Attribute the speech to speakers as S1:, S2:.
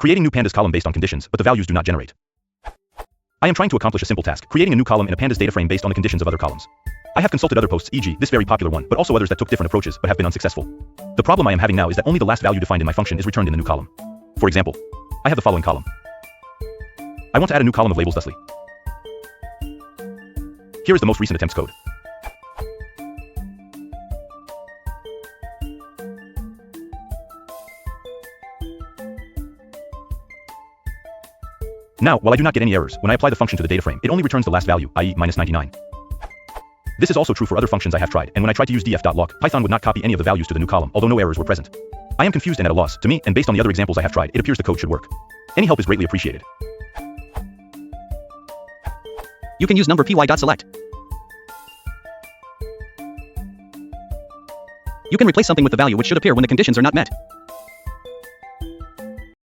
S1: Creating new pandas column based on conditions, but the values do not generate. I am trying to accomplish a simple task, creating a new column in a pandas data frame based on the conditions of other columns. I have consulted other posts, e.g., this very popular one, but also others that took different approaches but have been unsuccessful. The problem I am having now is that only the last value defined in my function is returned in the new column. For example, I have the following column. I want to add a new column of labels thusly. Here is the most recent attempts code. Now, while I do not get any errors, when I apply the function to the data frame, it only returns the last value, i.e. -99. This is also true for other functions I have tried, and when I tried to use df.lock, Python would not copy any of the values to the new column, although no errors were present. I am confused and at a loss. To me, and based on the other examples I have tried, it appears the code should work. Any help is greatly appreciated.
S2: You can use number py.select. You can replace something with the value which should appear when the conditions are not met.